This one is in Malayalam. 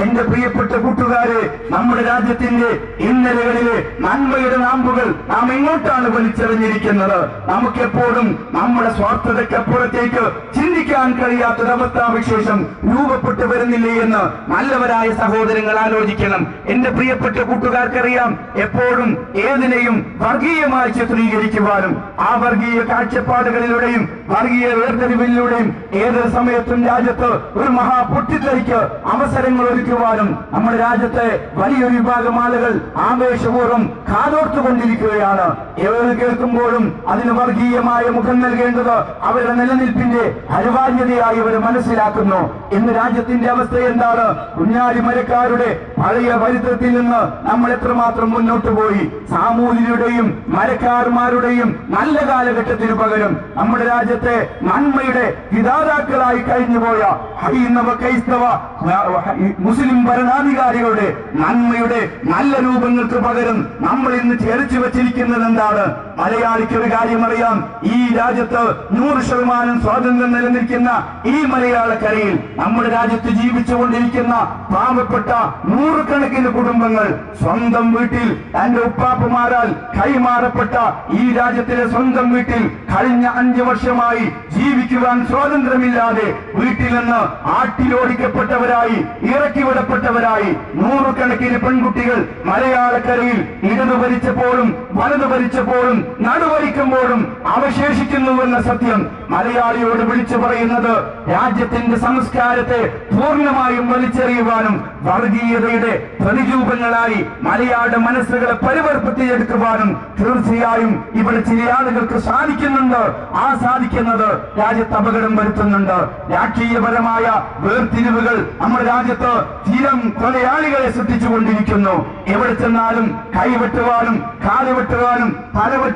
എന്റെ പ്രിയപ്പെട്ട കൂട്ടുകാരെ, നമ്മുടെ രാജ്യത്തിന്റെ ഇന്നലകളിലെ നന്മയുടെ നാമ്പുകൾ നാം എങ്ങോട്ടാണ് വലിച്ചെറിഞ്ഞിരിക്കുന്നത്? നമുക്കെപ്പോഴും നമ്മുടെ സ്വാർത്ഥതയ്ക്കപ്പുറത്തേക്ക് ചിന്തിക്കാൻ കഴിയാത്തൊരവസ്ഥാവിശേഷം രൂപപ്പെട്ടു വരുന്നില്ലേ എന്ന് നല്ലവരായ സഹോദരങ്ങൾ ആലോചിക്കണം. എന്റെ പ്രിയപ്പെട്ട കൂട്ടുകാർക്കറിയാം, എപ്പോഴും ഏതിനെയും വർഗീയമായി ചിത്രീകരിക്കുവാനും ആ വർഗീയ കാഴ്ചപ്പാടുകളിലൂടെയും വർഗീയ വേർതിരിവിലൂടെയും ഏതൊരു സമയത്തും രാജ്യത്ത് ഒരു മഹാപൊട്ടിത്തെറിക്ക് അവസരങ്ങൾ ഒരുക്കുവാനും നമ്മുടെ രാജ്യത്തെ വലിയൊരു വിഭാഗം ആളുകൾ ആവേശപൂർവ്വം കാതോർത്തുകൊണ്ടിരിക്കുകയാണ്. ഏത് കേൾക്കുമ്പോഴും അതിന് വർഗീയമായ മുഖം നൽകേണ്ടത് അവരുടെ നിലനിൽപ്പിന്റെ അനിവാര്യതയായി അവർ മനസ്സിലാക്കുന്നു. ഇന്ന് രാജ്യത്തിന്റെ അവസ്ഥ എന്താണ്? കുഞ്ഞാലിമരക്കാരുടെ പഴയ ചരിത്രത്തിൽ നിന്ന് നമ്മൾ എത്രമാത്രം മുന്നോട്ട് പോയി. സാമൂതിരിയുടെയും മരക്കാർമാരുടെയും നല്ല കാലഘട്ടത്തിനു പകരം നമ്മുടെ രാജ്യത്തെ നന്മയുടെ വിധാതാക്കളായി കഴിഞ്ഞുപോയ ഹൈന്ദവ ക്രൈസ്തവ മുസ്ലിം ഭരണാധികാരികളുടെ നന്മയുടെ നല്ല രൂപങ്ങൾക്ക് പകരം നമ്മൾ ഇന്ന് ചേർച്ചു വച്ചിരിക്കുന്നത് എന്താണ്? മലയാളിക്ക് ഒരു കാര്യം അറിയാം, ഈ രാജ്യത്ത് 100% സ്വാതന്ത്ര്യം നിലനിൽക്കുന്ന ഈ മലയാളക്കരയിൽ നമ്മുടെ രാജ്യത്ത് ജീവിച്ചുകൊണ്ടിരിക്കുന്ന പാവപ്പെട്ട നൂറുകണക്കിന് കുടുംബങ്ങൾ സ്വന്തം വീട്ടിൽ തന്റെ ഉപ്പാപ്പമാരാൽ കൈമാറപ്പെട്ട ഈ രാജ്യത്തിലെ സ്വന്തം വീട്ടിൽ കഴിഞ്ഞ 5 വർഷമായി ജീവിക്കുവാൻ സ്വാതന്ത്ര്യമില്ലാതെ വീട്ടിൽ നിന്ന് ആട്ടിലോടിക്കപ്പെട്ടവരായി ഇറക്കിവിടപ്പെട്ടവരായി നൂറുകണക്കിന് പെൺകുട്ടികൾ മലയാളക്കരയിൽ ഇടതു ഭരിച്ചപ്പോഴും വലതു ഭരിച്ചപ്പോഴും നടുവരിക്കുമ്പോഴും അവശേഷിക്കുന്നുവെന്ന സത്യം മലയാളിയോട് വിളിച്ചു പറയുന്നത് രാജ്യത്തിന്റെ സംസ്കാരത്തെ പൂർണ്ണമായും വലിച്ചെറിയുവാനും വർഗീയതയുടെ പ്രതിരൂപങ്ങളായി മലയാള മനസ്സുകളെ പരിവർത്തിച്ചെടുക്കുവാനും തീർച്ചയായും ഇവിടെ ചില ആളുകൾക്ക് സാധിക്കുന്നുണ്ട്. ആ സാധിക്കുന്നത് രാജ്യത്ത് അപകടം വരുത്തുന്നുണ്ട്. രാഷ്ട്രീയപരമായ വേർതിരിവുകൾ നമ്മുടെ രാജ്യത്ത് സ്ഥിരം കൊലയാളികളെ സൃഷ്ടിച്ചുകൊണ്ടിരിക്കുന്നു. എവിടെ ചെന്നാലും കൈവെട്ടുവാനും കാലുവെട്ടുവാനും തലവെട്ടുവാനും